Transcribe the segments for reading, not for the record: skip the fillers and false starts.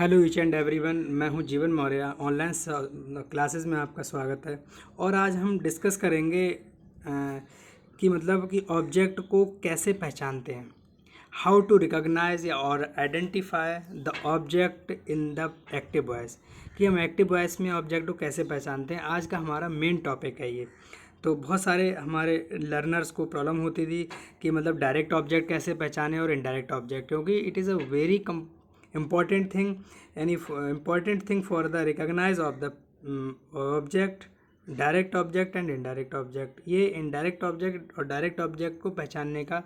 Hello each and everyone, मैं हूं जीवन मौर्य। ऑनलाइन क्लासेस में आपका स्वागत है। और आज हम डिस्कस करेंगे कि मतलब कि ऑब्जेक्ट को कैसे पहचानते हैं। हाउ टू रिकॉग्नाइज और identify the object in the active voice, कि हम एक्टिव वॉइस में ऑब्जेक्ट को कैसे पहचानते हैं। आज का हमारा मेन टॉपिक है ये। तो बहुत सारे हमारे लर्नर्स को प्रॉब्लम होती थी कि मतलब डायरेक्ट ऑब्जेक्ट कैसे पहचाने और इनडायरेक्ट ऑब्जेक्ट, क्योंकि it is a very important thing, any important thing for the recognize of the object, direct object and indirect object. ये इनडायरेक्ट ऑब्जेक्ट और डायरेक्ट ऑब्जेक्ट को पहचानने का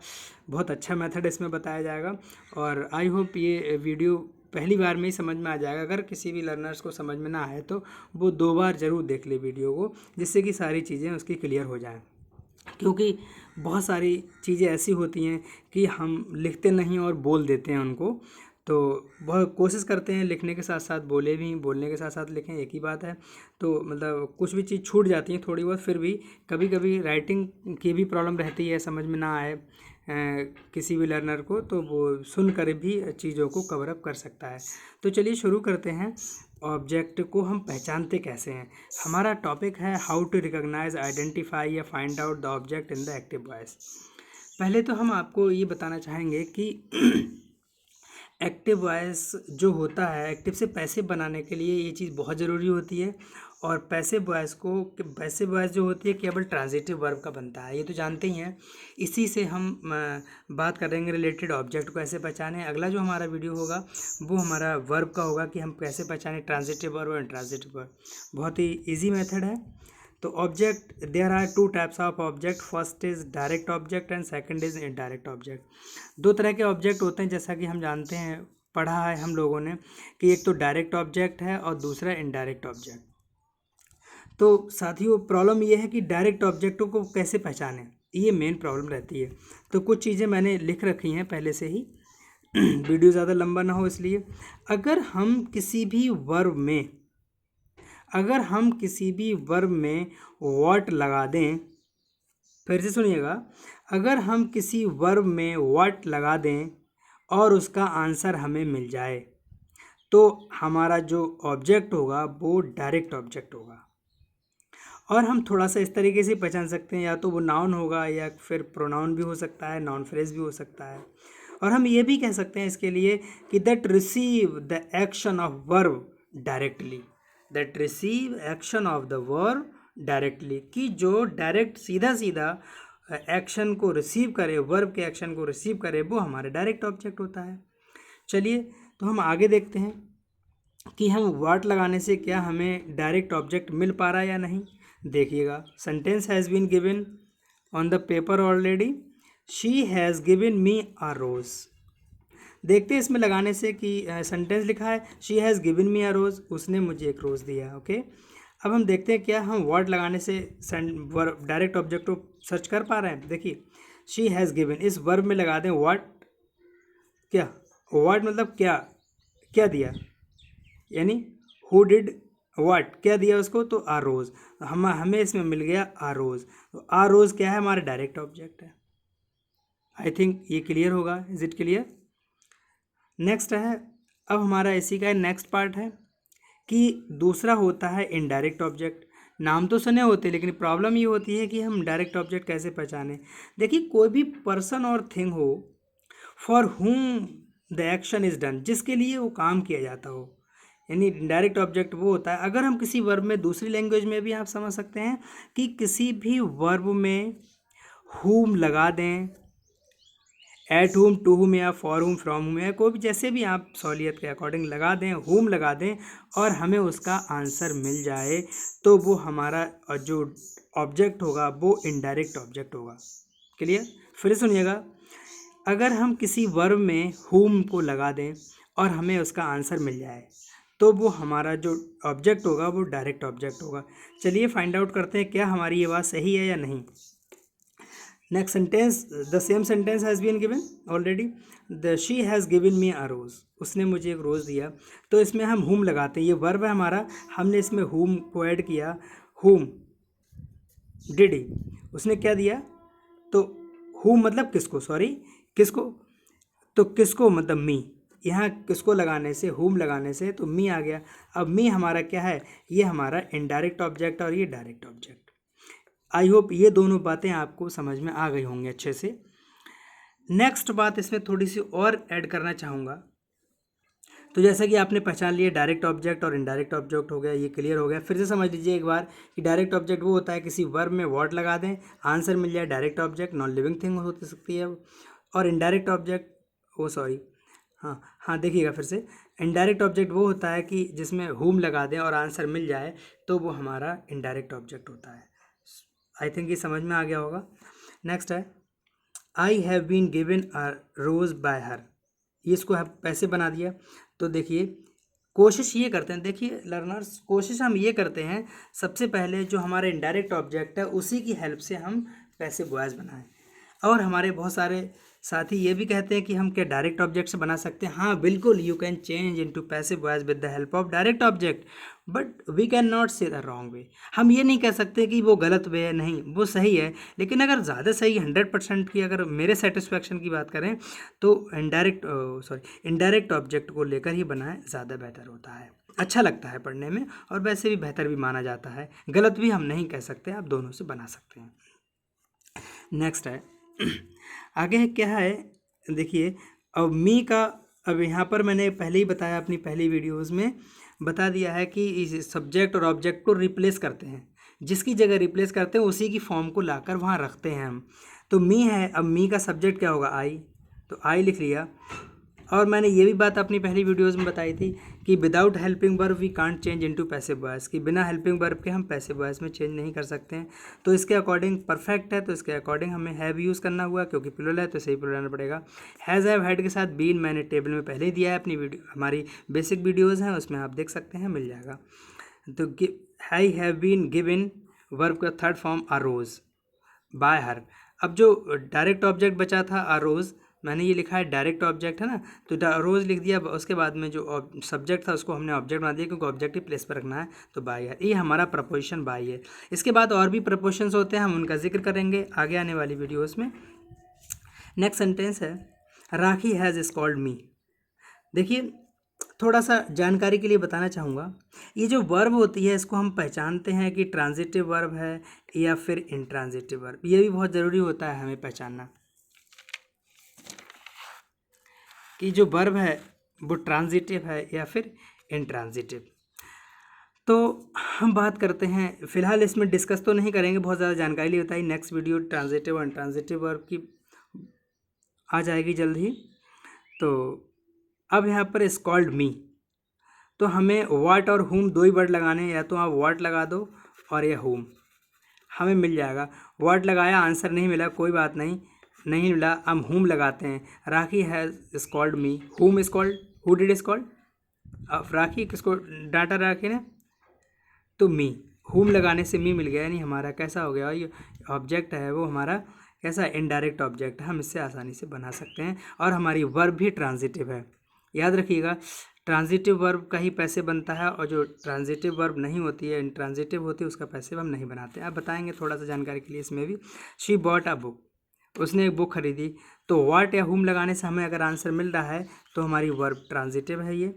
बहुत अच्छा मेथड इसमें बताया जाएगा। और आई होप ये वीडियो पहली बार में ही समझ में आ जाएगा। अगर किसी भी लर्नर्स को समझ में ना आए तो वो 2 बार ज़रूर देख ले वीडियो को, जिससे कि सारी चीज़ें उसकी क्लियर हो जाएं। क्योंकि बहुत सारी चीज़ें ऐसी होती हैं कि हम लिखते नहीं और बोल देते हैं उनको। तो बहुत कोशिश करते हैं लिखने के साथ साथ बोले भी, बोलने के साथ साथ लिखें, एक ही बात है। तो मतलब कुछ भी चीज़ छूट जाती है थोड़ी बहुत, फिर भी कभी कभी राइटिंग की भी प्रॉब्लम रहती है, समझ में ना आए किसी भी लर्नर को, तो वो सुन कर भी चीज़ों को कवर अप कर सकता है। तो चलिए शुरू करते हैं। ऑब्जेक्ट को हम पहचानते कैसे हैं। हमारा टॉपिक है हाउ टू रिकॉग्नाइज, आइडेंटिफाई या find out the object in the active voice. पहले तो हम आपको ये बताना चाहेंगे कि एक्टिव वॉइस जो होता है, एक्टिव से पैसिव बनाने के लिए ये चीज़ बहुत ज़रूरी होती है। और पैसिव वॉइस जो होती है केवल ट्रांजिटिव वर्ब का बनता है, ये तो जानते ही हैं। इसी से हम बात करेंगे रिलेटेड ऑब्जेक्ट को कैसे पहचाने। अगला जो हमारा वीडियो होगा वो हमारा वर्ब का होगा कि हम कैसे पहचाने ट्रांजिटिव वर्ब और इंट्रांजिटिव वर्ब। बहुत ही ईजी मेथड है। तो object, there are 2 types of object. First is direct object and second is indirect object. 2 तरह के ऑब्जेक्ट होते हैं, जैसा कि हम जानते हैं, पढ़ा है हम लोगों ने, कि एक तो डायरेक्ट ऑब्जेक्ट है और दूसरा इनडायरेक्ट ऑब्जेक्ट। तो साथियों, प्रॉब्लम ये है कि डायरेक्ट ऑब्जेक्टों को कैसे पहचानें, ये मेन प्रॉब्लम रहती है। तो कुछ चीज़ें मैंने लिख रखी हैं पहले से ही वीडियो ज़्यादा लंबा ना हो इसलिए। अगर हम किसी भी वर्ब में व्हाट लगा दें, फिर से सुनिएगा, अगर हम किसी वर्ब में व्हाट लगा दें और उसका आंसर हमें मिल जाए, तो हमारा जो ऑब्जेक्ट होगा वो डायरेक्ट ऑब्जेक्ट होगा। और हम थोड़ा सा इस तरीके से पहचान सकते हैं, या तो वो नाउन होगा या फिर प्रोनाउन भी हो सकता है, नाउन फ्रेज भी हो सकता है। और हम ये भी कह सकते हैं इसके लिए कि that receive the action of verb directly, that receive action of the verb directly, कि जो डायरेक्ट सीधा सीधा एक्शन को रिसीव करे, वर्ब के एक्शन को रिसीव करे, वो हमारा डायरेक्ट ऑब्जेक्ट होता है। चलिए तो हम आगे देखते हैं कि हम व्हाट लगाने से क्या हमें डायरेक्ट ऑब्जेक्ट मिल पा रहा है या नहीं। देखिएगा, sentence has been given on the paper already. She has given me a rose. देखते हैं इसमें लगाने से कि सेंटेंस लिखा है she has given me a rose, उसने मुझे एक रोज़ दिया। ओके, अब हम देखते हैं क्या हम वर्ड लगाने से डायरेक्ट ऑब्जेक्ट को सर्च कर पा रहे हैं। देखिए, शी हैज़ गिवन, इस वर्ब में लगा दें व्हाट। क्या व्हाट मतलब क्या, क्या दिया, यानी हु डिड व्हाट, क्या दिया उसको, तो आ रोज़। हमें इसमें मिल गया आ रोज़। तो आ रोज़ क्या है, हमारा डायरेक्ट ऑब्जेक्ट है। आई थिंक ये क्लियर होगा। Is it clear? नेक्स्ट है, अब हमारा इसी का नेक्स्ट पार्ट है कि दूसरा होता है इनडायरेक्ट ऑब्जेक्ट। नाम तो सुने होते, लेकिन प्रॉब्लम ये होती है कि हम डायरेक्ट ऑब्जेक्ट कैसे पहचाने। देखिए, कोई भी पर्सन और थिंग हो for whom the action is done, जिसके लिए वो काम किया जाता हो, यानी डायरेक्ट ऑब्जेक्ट वो होता है। अगर हम किसी वर्ब में, दूसरी लैंग्वेज में भी आप समझ सकते हैं कि किसी भी वर्ब में हुम लगा दें, एट हुम, टू हुम या फॉर हुम, फ्रॉम हुम, या कोई भी, जैसे भी आप सहूलियत के अकॉर्डिंग लगा दें, हुम लगा दें और हमें उसका आंसर मिल जाए, तो वो हमारा जो ऑब्जेक्ट होगा वो इनडायरेक्ट ऑब्जेक्ट होगा। क्लियर? फिर सुनिएगा, अगर हम किसी वर्ब में हुम को लगा दें और हमें उसका आंसर मिल जाए, तो वो हमारा जो ऑब्जेक्ट होगा वो डायरेक्ट ऑब्जेक्ट होगा। चलिए फाइंड आउट करते हैं क्या हमारी ये बात सही है या नहीं। Next sentence, the same sentence has been given already. The she has given me a rose, उसने मुझे एक रोज़ दिया। तो इसमें हम हुम लगाते हैं, ये वर्ब है हमारा, हमने इसमें हुम को ऐड किया। हुम डिड ही, उसने क्या दिया, तो हुम मतलब किसको, सॉरी किसको, तो किसको मतलब मी, यहाँ किसको लगाने से, whom लगाने से, तो me आ गया। अब me हमारा क्या है, ये हमारा इनडायरेक्ट ऑब्जेक्ट और ये डायरेक्ट ऑब्जेक्ट। आई होप ये दोनों बातें आपको समझ में आ गई होंगी अच्छे से। नेक्स्ट बात इसमें थोड़ी सी और ऐड करना चाहूँगा। तो जैसा कि आपने पहचान लिया डायरेक्ट ऑब्जेक्ट और इनडायरेक्ट ऑब्जेक्ट हो गया, ये क्लियर हो गया। फिर से समझ लीजिए एक बार कि डायरेक्ट ऑब्जेक्ट वो होता है किसी वर्ब में व्हाट लगा दें, आंसर मिल जाए direct object, non living thing हो सकती है। और इनडायरेक्ट ऑब्जेक्ट हाँ देखिएगा फिर से, इनडायरेक्ट ऑब्जेक्ट वो होता है कि जिसमें whom लगा दें और आंसर मिल जाए तो वो हमारा इनडायरेक्ट ऑब्जेक्ट होता है। आई थिंक ये समझ में आ गया होगा। नेक्स्ट है I have been given a rose by her, ये इसको पैसे बना दिया। तो देखिए कोशिश ये करते हैं, देखिए लर्नर्स, कोशिश हम ये करते हैं सबसे पहले जो हमारे इनडायरेक्ट ऑब्जेक्ट है उसी की हेल्प से हम पैसिव वॉइस बनाएं। और हमारे बहुत सारे साथी ये भी कहते हैं कि हम क्या डायरेक्ट ऑब्जेक्ट से बना सकते हैं। हाँ बिल्कुल, you can change into passive voice with the help of direct object, but we can not say the wrong way. हम ये नहीं कह सकते कि वो गलत वे है, नहीं वो सही है, लेकिन अगर ज़्यादा सही 100% की अगर मेरे सेटिस्फैक्शन की बात करें तो इनडायरेक्ट ऑब्जेक्ट को लेकर ही बनाएं, ज़्यादा बेहतर होता है, अच्छा लगता है पढ़ने में और वैसे भी बेहतर भी माना जाता है। गलत भी हम नहीं कह सकते, आप दोनों से बना सकते हैं। नेक्स्ट है आगे क्या है, देखिए अब मी का, अब यहाँ पर मैंने पहले ही बताया अपनी पहली वीडियोस में बता दिया है कि इस सब्जेक्ट और ऑब्जेक्ट को रिप्लेस करते हैं, जिसकी जगह रिप्लेस करते हैं उसी की फॉर्म को लाकर वहाँ रखते हैं हम। तो मी है, अब मी का सब्जेक्ट क्या होगा, आई, तो आई लिख लिया। और मैंने ये भी बात अपनी पहली वीडियोस में बताई थी कि without helping verb we can't change into passive voice, कि बिना हेल्पिंग वर्ब के हम पैसिव वॉइस में चेंज नहीं कर सकते हैं। तो इसके अकॉर्डिंग परफेक्ट है, तो इसके अकॉर्डिंग हमें हैव यूज़ करना हुआ, क्योंकि प्लूरल है तो सही प्लूरल रहना पड़ेगा। हैज़ हैव हैड के साथ बीन मैंने टेबल में पहले ही दिया है, अपनी वीडियो हमारी बेसिक वीडियोज़ हैं उसमें आप देख सकते हैं, मिल जाएगा। तो I have been given verb का third form a rose by her. अब जो डायरेक्ट ऑब्जेक्ट बचा था अ रोज़, मैंने ये लिखा है डायरेक्ट ऑब्जेक्ट है ना, तो रोज़ लिख दिया, उसके बाद में जो सब्जेक्ट था उसको हमने ऑब्जेक्ट बना दिया क्योंकि ऑब्जेक्ट ही प्लेस पर रखना है, तो बाय है, ये हमारा प्रपोजिशन बाय है। इसके बाद और भी प्रपोजिशंस होते हैं, हम उनका जिक्र करेंगे आगे आने वाली वीडियोस में। नेक्स्ट सेंटेंस है राखी हैज़ स्कॉल्ड मी। देखिए थोड़ा सा जानकारी के लिए बताना चाहूँगा, ये जो वर्ब होती है इसको हम पहचानते हैं कि ट्रांजिटिव वर्ब है या फिर इंट्रांजिटिव वर्ब, ये भी बहुत ज़रूरी होता है हमें पहचानना कि जो वर्ब है वो ट्रांजिटिव है या फिर इंट्रांजिटिव। तो हम बात करते हैं, फिलहाल इसमें डिस्कस तो नहीं करेंगे, बहुत ज़्यादा जानकारी लिए बताई, नेक्स्ट वीडियो ट्रांजिटिव और इंट्रांजिटिव वर्ब की आ जाएगी जल्द ही। तो अब यहाँ पर इज कॉल्ड मी, तो हमें व्हाट और हुम दो ही वर्ड लगाने हैं, या तो आप व्हाट लगा दो और या हुम, हमें मिल जाएगा। व्हाट लगाया आंसर नहीं मिला, कोई बात नहीं, नहीं मिला हम हुम लगाते हैं। राखी हैज़ कॉल्ड मी, हुम is called, who did is called, अब राखी किसको डांटा राखी ने, तो मी, हुम लगाने से मी मिल गया, यानी हमारा कैसा हो गया, ये ऑब्जेक्ट है वो हमारा कैसा इनडायरेक्ट ऑब्जेक्ट है, हम इससे आसानी से बना सकते हैं। और हमारी वर्ब भी ट्रांजिटिव है, याद रखिएगा ट्रांजिटिव वर्ब का ही पैसे बनता है, और जो ट्रांजिटिव वर्ब नहीं होती है इंट्रांजिटिव होती है उसका पैसे हम नहीं बनाते। आप बताएंगे थोड़ा सा जानकारी के लिए इसमें भी। शी बॉट अ बुक, उसने एक बुक खरीदी, तो व्हाट या हुम लगाने से हमें अगर आंसर मिल रहा है तो हमारी वर्ब ट्रांजिटिव है। ये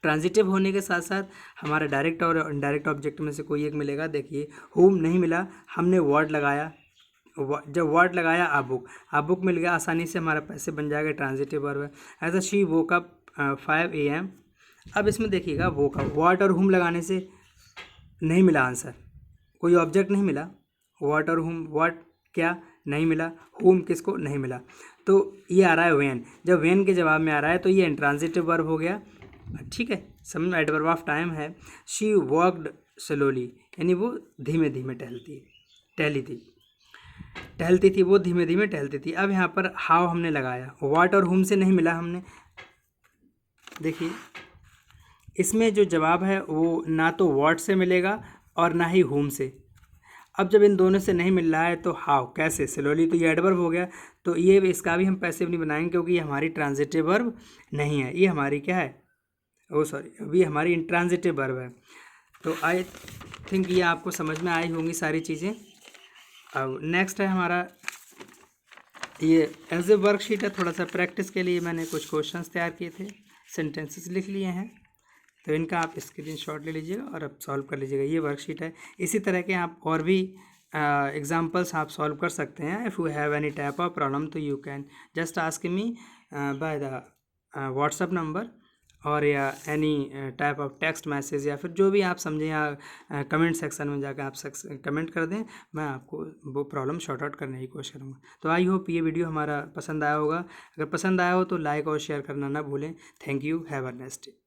ट्रांजिटिव होने के साथ साथ हमारा डायरेक्ट और इनडायरेक्ट ऑब्जेक्ट में से कोई एक मिलेगा। देखिए हुम नहीं मिला, हमने वर्ड लगाया, जब वर्ड लगाया आ बुक मिल गया, आसानी से हमारा पैसे बन जाएगा, ट्रांजिटिव वर्ब है। ऐसा शी वोक अप 5 AM। अब इसमें देखिएगा वोक अप, व्हाट और हुम लगाने से नहीं मिला आंसर, कोई ऑब्जेक्ट नहीं मिला, व्हाट और हुम, व्हाट क्या नहीं मिला, हुम किसको नहीं मिला, तो ये आ रहा है वेन, जब वेन के जवाब में आ रहा है तो ये इंट्रांजिटिव वर्ब हो गया, ठीक है। समझ में, एडवर्ब ऑफ टाइम है। शी वॉकड स्लोली, यानी वो धीमे धीमे टहलती थी, वो धीमे धीमे टहलती थी। अब यहाँ पर हाउ हमने लगाया, व्हाट और हुम से नहीं मिला हमने, देखिए इसमें जो जवाब है वो ना तो व्हाट से मिलेगा और ना ही हुम से। अब जब इन दोनों से नहीं मिल रहा है तो हाउ, कैसे, स्लोली, तो ये एडवर्ब हो गया, तो ये इसका भी हम पैसिव नहीं बनाएंगे क्योंकि ये हमारी ट्रांजिटिव वर्ब नहीं है, ये हमारी क्या है, अभी हमारी इंट्रांजिटिव वर्ब है। तो आई थिंक ये आपको समझ में आई होंगी सारी चीज़ें। अब नेक्स्ट है हमारा ये एज ए वर्कशीट है, थोड़ा सा प्रैक्टिस के लिए मैंने कुछ क्वेश्चंस तैयार किए थे, सेंटेंसेस लिख लिए हैं, तो इनका आप स्क्रीनशॉट ले लीजिएगा और अब सॉल्व कर लीजिएगा। ये वर्कशीट है। इसी तरह के आप और भी एग्जांपल्स आप सॉल्व कर सकते हैं। If you have any type of problem तो you can just ask me by the WhatsApp number, और या any type of text message, या फिर जो भी आप समझें, या कमेंट सेक्शन में जाकर आप कमेंट कर दें, मैं आपको वो प्रॉब्लम शॉर्ट आउट करने की कोशिश करूँगा। तो आई होप ये वीडियो हमारा पसंद आया होगा। अगर पसंद आया हो तो लाइक और शेयर करना ना भूलें। Thank you, have a nice day.